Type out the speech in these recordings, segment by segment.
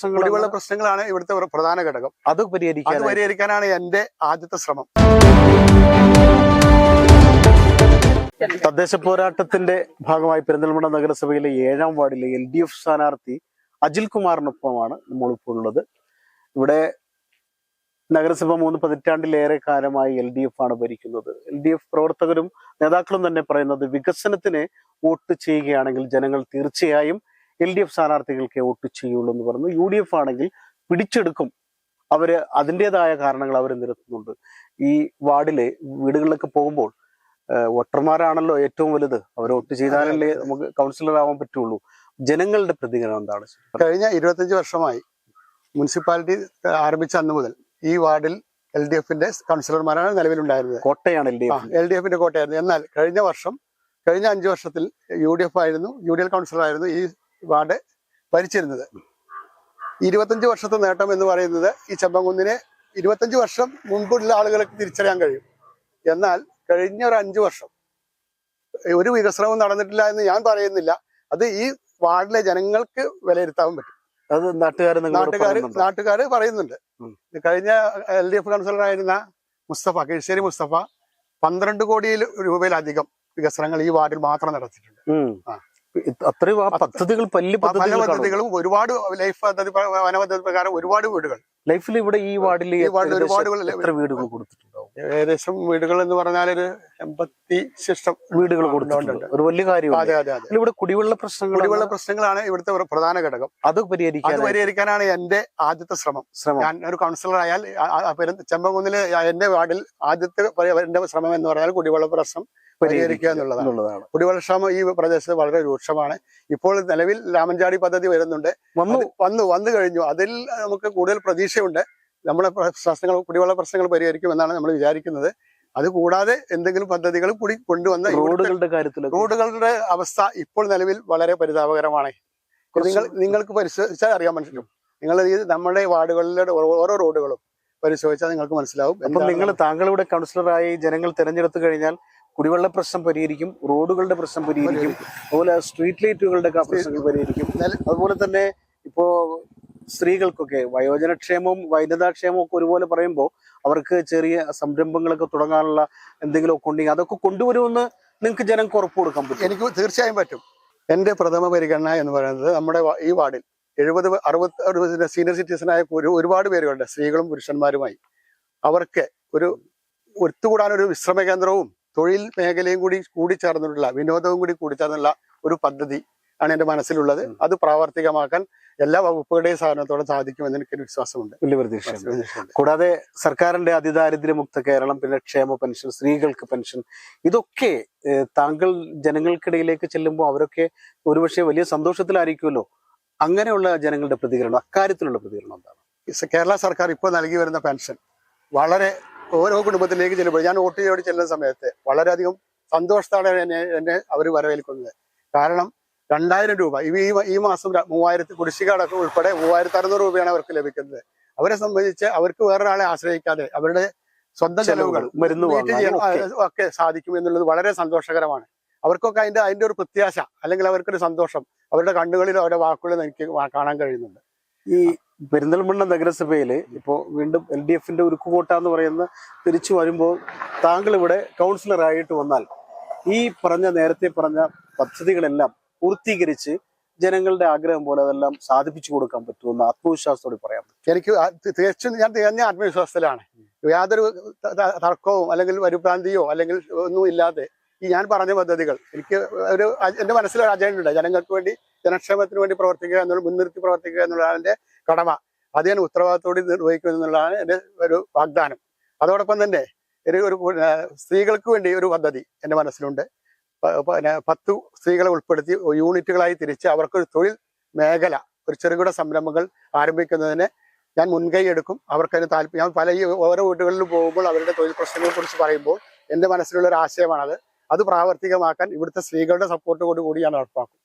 കുടിവെള്ള പ്രശ്നങ്ങളാണ് ഇവിടുത്തെ ഒരു പ്രധാന ഘടകം. അത് പരിഹരിക്കാനാണ് എന്റെ ആദ്യത്തെ ശ്രമം. തദ്ദേശ പോരാട്ടത്തിന്റെ ഭാഗമായി പെരിന്തൽമണ്ണ നഗരസഭയിലെ 7ാം വാർഡിലെ LDF സ്ഥാനാർത്ഥി അജിൽ കുമാറിനൊപ്പമാണ് നമ്മളിപ്പോൾ ഉള്ളത്. ഇവിടെ നഗരസഭ 3 പതിറ്റാണ്ടിലേറെ കാലമായി LDF ആണ് ഭരിക്കുന്നത്. LDF പ്രവർത്തകരും നേതാക്കളും തന്നെ പറയുന്നത് വികസനത്തിന് വോട്ട് ചെയ്യുകയാണെങ്കിൽ ജനങ്ങൾ തീർച്ചയായും LDF സ്ഥാനാർത്ഥികൾക്ക് വോട്ട് ചെയ്യുള്ളൂ എന്ന് പറഞ്ഞു. UDF ആണെങ്കിൽ പിടിച്ചെടുക്കും. അവര് അതിൻ്റെതായ കാരണങ്ങൾ അവർ നിരത്തുന്നുണ്ട്. ഈ വാർഡിലെ വീടുകളിലൊക്കെ പോകുമ്പോൾ വോട്ടർമാരാണല്ലോ ഏറ്റവും വലുത്. അവർ വോട്ട് ചെയ്താലല്ലേ നമുക്ക് കൗൺസിലർ ആവാൻ പറ്റുള്ളൂ. ജനങ്ങളുടെ പ്രതികരണം എന്താണ്? കഴിഞ്ഞ 25 വർഷമായി മുനിസിപ്പാലിറ്റി ആരംഭിച്ച അന്ന് മുതൽ ഈ വാർഡിൽ LDFന്റെ കൗൺസിലർമാരാണ് നിലവിലുണ്ടായിരുന്നത്. കോട്ടയാണ് LDFന്റെ കോട്ടയായിരുന്നു. എന്നാൽ കഴിഞ്ഞ 5 വർഷത്തിൽ UDF ആയിരുന്നു, UDL കൗൺസിലറായിരുന്നു ഈ വാർഡ് ഭരിച്ചിരുന്നത്. 25 വർഷത്തെ നേട്ടം എന്ന് പറയുന്നത് ഈ ചെമ്പങ്കുന്നിനെ 25 വർഷം മുൻപുള്ള ആളുകൾക്ക് തിരിച്ചറിയാൻ കഴിയും. എന്നാൽ കഴിഞ്ഞ ഒരു 5 വർഷം ഒരു വികസനവും നടന്നിട്ടില്ല എന്ന് ഞാൻ പറയുന്നില്ല. അത് ഈ വാർഡിലെ ജനങ്ങൾക്ക് വിലയിരുത്താൻ പറ്റും. അത് നാട്ടുകാര് പറയുന്നുണ്ട്. കഴിഞ്ഞ LDF കൗൺസിലറായിരുന്ന കീഴ്ശ്ശേരി മുസ്തഫ 12 കോടി രൂപയിലധികം വികസനങ്ങൾ ഈ വാർഡിൽ മാത്രം നടത്തിയിട്ടുണ്ട്. അത്രയും പദ്ധതികളും ഒരുപാട് ലൈഫ് പദ്ധതി, വന പദ്ധതി പ്രകാരം ഒരുപാട് വീടുകൾ ലൈഫിൽ ഇവിടെ ഈ വാർഡിൽ ഒരുപാട് വീടുകൾ കൊടുത്തിട്ടുണ്ടാവും. ഏകദേശം വീടുകൾ എന്ന് പറഞ്ഞാൽ ഒരു 86 വീടുകൾ കൊടുത്തിട്ടുണ്ട്. ഒരു വലിയ കാര്യം. ഇവിടെ കുടിവെള്ള പ്രശ്നങ്ങളാണ് ഇവിടുത്തെ ഒരു പ്രധാന ഘടകം. അത് പരിഹരിക്കാനാണ് എന്റെ ആദ്യത്തെ ശ്രമം. ഞാൻ ഒരു കൗൺസിലർ ആയാൽ ചെമ്പങ്കുന്നിലെ എന്റെ വാർഡിൽ ആദ്യത്തെ എന്റെ ശ്രമം എന്ന് പറഞ്ഞാൽ കുടിവെള്ള പ്രശ്നം പരിഹരിക്കുക എന്നുള്ളതാണ്. കുടിവെള്ളക്ഷാമം ഈ പ്രദേശത്ത് വളരെ രൂക്ഷമാണ്. ഇപ്പോൾ നിലവിൽ രാമൻചാടി പദ്ധതി വരുന്നുണ്ട്, വന്നു കഴിഞ്ഞു. അതിൽ നമുക്ക് കൂടുതൽ പ്രതീക്ഷയുണ്ട്. നമ്മുടെ കുടിവെള്ള പ്രശ്നങ്ങൾ പരിഹരിക്കുമെന്നാണ് നമ്മൾ വിചാരിക്കുന്നത്. അതുകൂടാതെ എന്തെങ്കിലും പദ്ധതികൾ കൂടി കൊണ്ടുവന്ന റോഡുകളുടെ അവസ്ഥ ഇപ്പോൾ നിലവിൽ വളരെ പരിതാപകരമാണ്. നിങ്ങൾക്ക് പരിശോധിച്ചാൽ അറിയാൻ പറ്റും. നിങ്ങൾ നമ്മുടെ വാർഡുകളിലെ ഓരോ റോഡുകളും പരിശോധിച്ചാൽ നിങ്ങൾക്ക് മനസ്സിലാവും. താങ്കളുടെ കൗൺസിലറായി ജനങ്ങൾ തിരഞ്ഞെടുത്തു കഴിഞ്ഞാൽ കുടിവെള്ള പ്രശ്നം പരിഹരിക്കും, റോഡുകളുടെ പ്രശ്നം പരിഹരിക്കും, അതുപോലെ സ്ട്രീറ്റ് ലൈറ്റുകളുടെ പ്രശ്നങ്ങൾ പരിഹരിക്കും. അതുപോലെ തന്നെ ഇപ്പോ സ്ത്രീകൾക്കൊക്കെ വയോജനക്ഷേമവും വൈദ്യുതക്ഷേമവും ഒക്കെ ഒരുപോലെ പറയുമ്പോൾ അവർക്ക് ചെറിയ സംരംഭങ്ങളൊക്കെ തുടങ്ങാനുള്ള എന്തെങ്കിലുമൊക്കെ ഉണ്ടെങ്കിൽ അതൊക്കെ കൊണ്ടുവരുമെന്ന് നിങ്ങൾക്ക് ജനങ്ങൾക്ക് ഉറപ്പ് കൊടുക്കാൻ പറ്റും? എനിക്ക് തീർച്ചയായും പറ്റും. എന്റെ പ്രഥമ പരിഗണന എന്ന് പറയുന്നത് നമ്മുടെ ഈ വാർഡിൽ 70-60 സീനിയർ സിറ്റിസണായ ഒരുപാട് പേരുണ്ട്, സ്ത്രീകളും പുരുഷന്മാരുമായി. അവർക്ക് ഒത്തുകൂടാനൊരു വിശ്രമ കേന്ദ്രവും തൊഴിൽ മേഖലയും കൂടിച്ചേർന്നിട്ടുള്ള വിനോദവും കൂടിച്ചേർന്നുള്ള ഒരു പദ്ധതി ആണ് എന്റെ മനസ്സിലുള്ളത്. അത് പ്രാവർത്തികമാക്കാൻ എല്ലാ വകുപ്പുകളുടെയും സഹകരണത്തോടെ സാധിക്കുമെന്ന് എനിക്കൊരു വിശ്വാസമുണ്ട്, വലിയ പ്രതീക്ഷയുണ്ട്. കൂടാതെ സർക്കാരിന്റെ അതിദാരിദ്ര്യമുക്ത കേരളം, പിന്നെ ക്ഷേമ പെൻഷൻ, സ്ത്രീകൾക്ക് പെൻഷൻ, ഇതൊക്കെ താങ്കൾ ജനങ്ങൾക്കിടയിലേക്ക് ചെല്ലുമ്പോൾ അവരൊക്കെ ഒരുപക്ഷെ വലിയ സന്തോഷത്തിലായിരിക്കുമല്ലോ. അങ്ങനെയുള്ള ജനങ്ങളുടെ പ്രതികരണം, അക്കാര്യത്തിലുള്ള പ്രതികരണം എന്താണ്? കേരള സർക്കാർ ഇപ്പോൾ നൽകി വരുന്ന പെൻഷൻ വളരെ ഓരോ കുടുംബത്തിലേക്ക് ചെല്ലുമ്പോൾ ഞാൻ വോട്ട് ചെയ്ത് ചെല്ലുന്ന സമയത്ത് വളരെയധികം സന്തോഷത്തോടെ എന്നെ അവർ വരവേൽക്കുന്നത്. കാരണം 2000 രൂപ ഈ മാസം 3000 കുടിശ്ശിക അടക്കം ഉൾപ്പെടെ 3600 രൂപയാണ് അവർക്ക് ലഭിക്കുന്നത്. അവരെ സംബന്ധിച്ച് അവർക്ക് വേറൊരാളെ ആശ്രയിക്കാതെ അവരുടെ സ്വന്തം ചെലവുകൾ ഒക്കെ സാധിക്കും എന്നുള്ളത് വളരെ സന്തോഷകരമാണ്. അവർക്കൊക്കെ അതിന്റെ ഒരു പ്രത്യാശ അല്ലെങ്കിൽ അവർക്കൊരു സന്തോഷം അവരുടെ കണ്ണുകളിൽ അവരുടെ വാക്കുകളിൽ എനിക്ക് കാണാൻ കഴിയുന്നുണ്ട്. ഈ പെരിന്തൽമണ്ണ നഗരസഭയില് ഇപ്പോ വീണ്ടും LDFന്റെ ഉരുക്കുകോട്ട എന്ന് പറയുന്ന തിരിച്ചു വരുമ്പോൾ താങ്കൾ ഇവിടെ കൗൺസിലറായിട്ട് വന്നാൽ ഈ നേരത്തെ പറഞ്ഞ പദ്ധതികളെല്ലാം പൂർത്തീകരിച്ച് ജനങ്ങളുടെ ആഗ്രഹം പോലെ അതെല്ലാം സാധിപ്പിച്ചു കൊടുക്കാൻ പറ്റുമെന്ന് ആത്മവിശ്വാസത്തോടെ പറയാൻ പറ്റും? എനിക്ക് തീർച്ചയായും ഞാൻ തികഞ്ഞ ആത്മവിശ്വാസത്തിലാണ്. യാതൊരു തർക്കവും അല്ലെങ്കിൽ പരിഭ്രാന്തിയോ അല്ലെങ്കിൽ ഒന്നും ഇല്ലാതെ ഈ ഞാൻ പറഞ്ഞ പദ്ധതികൾ എനിക്ക് എന്റെ മനസ്സിലൊരു അജണ്ട ഉണ്ട്. ജനങ്ങൾക്ക് വേണ്ടി, ജനക്ഷേമത്തിന് വേണ്ടി പ്രവർത്തിക്കുക മുൻനിർത്തി പ്രവർത്തിക്കുക എന്നുള്ളതാണ് എന്റെ കടമ. അത് ഞാൻ ഉത്തരവാദിത്തോടെ നിർവഹിക്കുക എന്നുള്ളതാണ് എന്റെ ഒരു വാഗ്ദാനം. അതോടൊപ്പം തന്നെ ഒരു സ്ത്രീകൾക്ക് വേണ്ടി ഒരു പദ്ധതി എന്റെ മനസ്സിലുണ്ട്. 10 സ്ത്രീകളെ ഉൾപ്പെടുത്തി യൂണിറ്റുകളായി തിരിച്ച് അവർക്കൊരു തൊഴിൽ മേഖല, ഒരു ചെറുകിട സംരംഭങ്ങൾ ആരംഭിക്കുന്നതിന് ഞാൻ മുൻകൈ എടുക്കും. അവർക്കതിന് താല്പര്യം. ഞാൻ ഓരോ വീടുകളിലും പോകുമ്പോൾ അവരുടെ തൊഴിൽ പ്രശ്നങ്ങളെ കുറിച്ച് പറയുമ്പോൾ എന്റെ മനസ്സിലുള്ള ഒരു ആശയമാണത്. അത് പ്രാവർത്തികമാക്കാൻ ഇവിടുത്തെ സ്ത്രീകളുടെ സപ്പോർട്ടോട് കൂടി ഞാൻ നടപ്പാക്കും.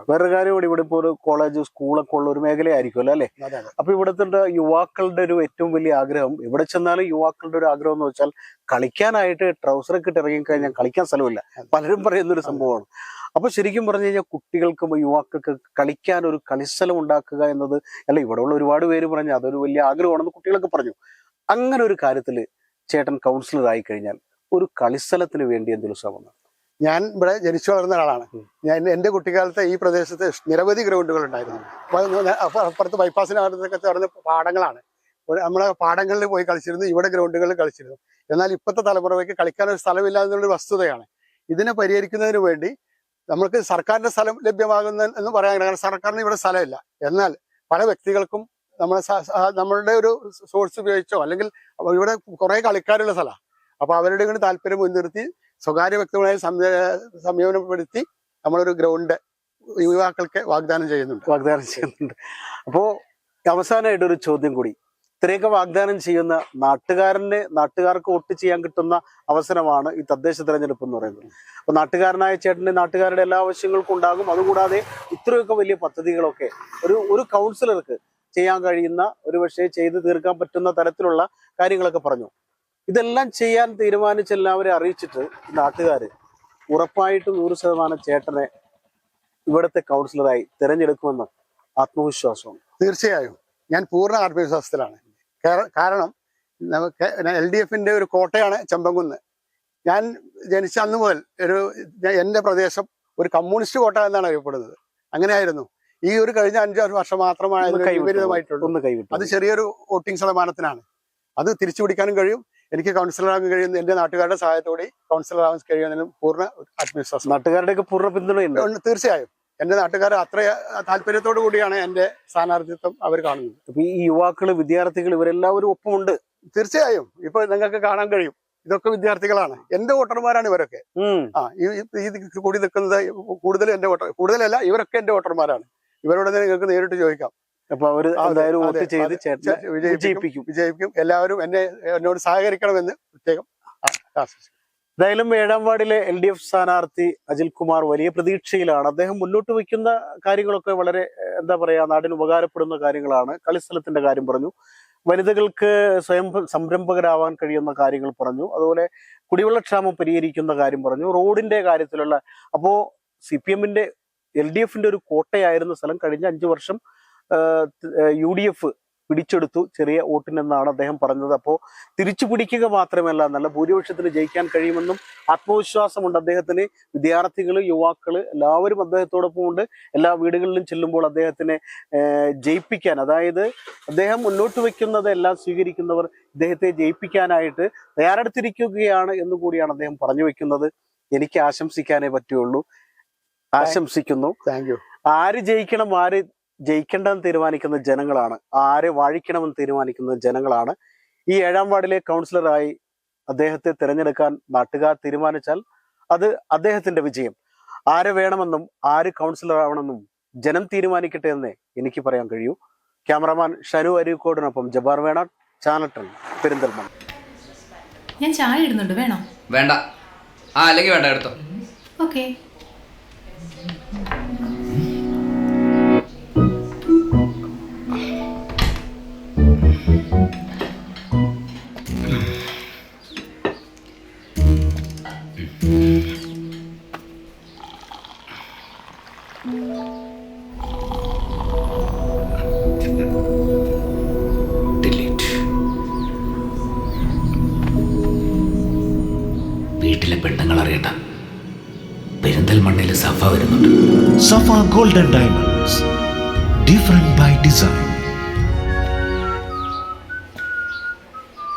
വേറൊരു കാര്യം കൂടി, ഇവിടെ ഇപ്പോൾ ഒരു കോളേജ്, സ്കൂളൊക്കെ ഉള്ള ഒരു മേഖലയായിരിക്കുമല്ലോ അല്ലെ? അപ്പൊ ഇവിടുത്തെ യുവാക്കളുടെ ഒരു ഏറ്റവും വലിയ ആഗ്രഹം, ഇവിടെ ചെന്നാലും യുവാക്കളുടെ ഒരു ആഗ്രഹം എന്ന് വെച്ചാൽ കളിക്കാനായിട്ട് ട്രൗസറൊക്കെ ഇട്ട് ഇറങ്ങിക്കഴിഞ്ഞാൽ കളിക്കാൻ സ്ഥലമില്ല. പലരും പറയുന്നൊരു സംഭവമാണ്. അപ്പൊ ശരിക്കും പറഞ്ഞു കഴിഞ്ഞാൽ കുട്ടികൾക്കും യുവാക്കൾക്ക് കളിക്കാൻ ഒരു കളിസ്ഥലം ഉണ്ടാക്കുക എന്നത്, അല്ല ഇവിടെയുള്ള ഒരുപാട് പേര് പറഞ്ഞു അതൊരു വലിയ ആഗ്രഹമാണെന്ന് കുട്ടികളൊക്കെ പറഞ്ഞു. അങ്ങനെ ഒരു കാര്യത്തിൽ ചേട്ടൻ കൗൺസിലർ ആയി കഴിഞ്ഞാൽ ഒരു കളിസ്ഥലത്തിന് വേണ്ടി എന്തെങ്കിലും ശ്രമം? ഞാൻ ഇവിടെ ജനിച്ചു വളർന്ന ഒരാളാണ്. ഞാൻ എൻ്റെ കുട്ടിക്കാലത്ത് ഈ പ്രദേശത്ത് നിരവധി ഗ്രൗണ്ടുകൾ ഉണ്ടായിരുന്നു. അപ്പോൾ അപ്പുറത്ത് ബൈപ്പാസിനകത്തൊക്കെ നടന്ന പാടങ്ങളാണ്. നമ്മളെ പാടങ്ങളിൽ പോയി കളിച്ചിരുന്നു, ഇവിടെ ഗ്രൗണ്ടുകളിൽ കളിച്ചിരുന്നു. എന്നാൽ ഇപ്പോഴത്തെ തലമുറയ്ക്ക് കളിക്കാനൊരു സ്ഥലമില്ല എന്നുള്ളൊരു വസ്തുതയാണ്. ഇതിനെ പരിഹരിക്കുന്നതിന് വേണ്ടി നമുക്ക് സർക്കാരിന്റെ സ്ഥലം ലഭ്യമാകുന്ന എന്ന് പറയാൻ, കാരണം സർക്കാരിന് ഇവിടെ സ്ഥലമില്ല. എന്നാൽ പല വ്യക്തികൾക്കും നമ്മളുടെ ഒരു സോഴ്സ് ഉപയോഗിച്ചോ അല്ലെങ്കിൽ ഇവിടെ കുറെ കളിക്കാരുള്ള സ്ഥലമാണ്. അപ്പൊ അവരുടെ കൂടി താല്പര്യം മുൻനിർത്തി സ്വകാര്യ വ്യക്തികളായി സമീപനപ്പെടുത്തി നമ്മളൊരു ഗ്രൗണ്ട് യുവാക്കൾക്ക് വാഗ്ദാനം ചെയ്യുന്നുണ്ട്. അപ്പോ അവസാനമായിട്ട് ഒരു ചോദ്യം കൂടി. ഇത്രയൊക്കെ വാഗ്ദാനം ചെയ്യുന്ന നാട്ടുകാർക്ക് വോട്ട് ചെയ്യാൻ കിട്ടുന്ന അവസരമാണ് ഈ തദ്ദേശ തെരഞ്ഞെടുപ്പ് എന്ന് പറയുന്നത്. അപ്പൊ നാട്ടുകാരനായ ചേട്ടന് നാട്ടുകാരുടെ എല്ലാ ആവശ്യങ്ങൾക്കും ഉണ്ടാകും. അതുകൂടാതെ ഇത്രയൊക്കെ വലിയ പദ്ധതികളൊക്കെ ഒരു കൗൺസിലർക്ക് ചെയ്യാൻ കഴിയുന്ന, ഒരു പക്ഷേ ചെയ്തു തീർക്കാൻ പറ്റുന്ന തരത്തിലുള്ള കാര്യങ്ങളൊക്കെ പറഞ്ഞു. ഇതെല്ലാം ചെയ്യാൻ തീരുമാനിച്ച എല്ലാവരെയും അറിയിച്ചിട്ട് നാട്ടുകാർ ഉറപ്പായിട്ടും 100% ചേട്ടനെ ഇവിടുത്തെ കൗൺസിലറായി തിരഞ്ഞെടുക്കുമെന്ന് ആത്മവിശ്വാസമാണ്. തീർച്ചയായും ഞാൻ പൂർണ്ണ ആത്മവിശ്വാസത്തിലാണ്. കാരണം നമുക്ക് LDFന്റെ ഒരു കോട്ടയാണ് ചെമ്പൻകുന്ന്. ഞാൻ ജനിച്ച അന്ന് മുതൽ എൻ്റെ പ്രദേശം ഒരു കമ്മ്യൂണിസ്റ്റ് കോട്ട എന്നാണ് അറിയപ്പെടുന്നത്. അങ്ങനെയായിരുന്നു. ഈ ഒരു കഴിഞ്ഞ 5 വർഷം മാത്രമാണ് വിപരീതമായിട്ടുള്ളൂ. അത് ചെറിയൊരു വോട്ടിംഗ് ശതമാനത്തിനാണ്. അത് തിരിച്ചു പിടിക്കാനും കഴിയും. എനിക്ക് കൗൺസിലറാകാൻ കഴിയുന്ന എൻ്റെ നാട്ടുകാരുടെ സഹായത്തോടെ കൗൺസിലറാകാൻ കഴിയുന്നതിനും പൂർണ്ണ ആത്മവിശ്വാസം. നാട്ടുകാരുടെയൊക്കെ പൂർണ്ണ പിന്തുണയുണ്ട്. തീർച്ചയായും എന്റെ നാട്ടുകാർ അത്ര താല്പര്യത്തോടു കൂടിയാണ് എന്റെ സ്ഥാനാർത്ഥിത്വം അവർ കാണുന്നത്. അപ്പൊ ഈ യുവാക്കള്, വിദ്യാർത്ഥികൾ ഇവരെല്ലാവരും ഒപ്പമുണ്ട്. തീർച്ചയായും ഇപ്പൊ നിങ്ങൾക്ക് കാണാൻ കഴിയും, ഇതൊക്കെ വിദ്യാർത്ഥികളാണ്. എന്റെ വോട്ടർമാരാണ് ഇവരൊക്കെ. ഈ കൂടി നിൽക്കുന്നത് കൂടുതലും എന്റെ കൂടുതലല്ല, ഇവരൊക്കെ എന്റെ വോട്ടർമാരാണ്. ഇവരോട് നിങ്ങൾക്ക് നേരിട്ട് ചോദിക്കാം. അപ്പൊ അവര് എന്തായാലും വോട്ട് ചെയ്ത് വിജയിപ്പിക്കും. എല്ലാവരും എന്നോട് സഹകരിക്കണമെന്ന് പ്രത്യേകം ആശംസിക്കുന്നു. എന്തായാലും 7ാം വാർഡിലെ LDF സ്ഥാനാർത്ഥി അജിൽ കുമാർ വലിയ പ്രതീക്ഷയിലാണ്. അദ്ദേഹം മുന്നോട്ട് വയ്ക്കുന്ന കാര്യങ്ങളൊക്കെ വളരെ നാടിന് ഉപകാരപ്പെടുന്ന കാര്യങ്ങളാണ്. കളിസ്ഥലത്തിന്റെ കാര്യം പറഞ്ഞു, വനിതകൾക്ക് സ്വയം സംരംഭകരാവാൻ കഴിയുന്ന കാര്യങ്ങൾ പറഞ്ഞു, അതുപോലെ കുടിവെള്ളക്ഷാമം പരിഹരിക്കുന്ന കാര്യം പറഞ്ഞു, റോഡിന്റെ കാര്യത്തിലുള്ള. അപ്പോ CPMന്റെ LDFന്റെ ഒരു കോട്ടയായിരുന്ന സ്ഥലം കഴിഞ്ഞ 5 വർഷം UDF പിടിച്ചെടുത്തു ചെറിയ വോട്ടിനെന്നാണ് അദ്ദേഹം പറഞ്ഞത്. അപ്പോൾ തിരിച്ചു പിടിക്കുക മാത്രമല്ല, നല്ല ഭൂരിപക്ഷത്തിന് ജയിക്കാൻ കഴിയുമെന്നും ആത്മവിശ്വാസമുണ്ട് അദ്ദേഹത്തിന്. വിദ്യാർത്ഥികൾ, യുവാക്കൾ എല്ലാവരും അദ്ദേഹത്തോടൊപ്പം ഉണ്ട്. എല്ലാ വീടുകളിലും ചെല്ലുമ്പോൾ അദ്ദേഹത്തിനെ ജയിപ്പിക്കാൻ, അതായത് അദ്ദേഹം മുന്നോട്ട് വയ്ക്കുന്നത് എല്ലാം സ്വീകരിക്കുന്നവർ ഇദ്ദേഹത്തെ ജയിപ്പിക്കാനായിട്ട് തയ്യാറെടുത്തിരിക്കുകയാണ് എന്നുകൂടിയാണ് അദ്ദേഹം പറഞ്ഞു വെക്കുന്നത്. എനിക്ക് ആശംസിക്കാനേ പറ്റുള്ളൂ. ആശംസിക്കുന്നു. Thank you. ആര് ജയിക്കണം, ആര് ജയിക്കേണ്ടെന്ന് തീരുമാനിക്കുന്ന ജനങ്ങളാണ്. ആരെ വാഴിക്കണമെന്ന് തീരുമാനിക്കുന്നത് ജനങ്ങളാണ്. ഈ 7ാം വാർഡിലെ കൗൺസിലറായി അദ്ദേഹത്തെ തിരഞ്ഞെടുക്കാൻ നാട്ടുകാർ തീരുമാനിച്ചാൽ അത് അദ്ദേഹത്തിന്റെ വിജയം. ആരെ വേണമെന്നും ആര് കൗൺസിലർ ആവണമെന്നും ജനം തീരുമാനിക്കട്ടെ എന്നേ എനിക്ക് പറയാൻ കഴിയൂ. ക്യാമറമാൻ ഷനു അരീക്കോടിനൊപ്പം ജബ്ബാർ വേണാട്, ചാനൽ 10, പെരിന്തൽമണ്ണ. ഞാൻ ചായ ഇടുന്നുണ്ട്, വേണോ? വേണ്ട. അല്ലെങ്കിൽ വേണ്ട, എടുത്തോ. ഓക്കെ. വീട്ടിലെ പെണ്ണുങ്ങൾ അറിയണ്ട, പെരിന്തൽമണ്ണയിൽ സഫ വരുന്നുണ്ട്. Safa Golden Diamonds, different by design.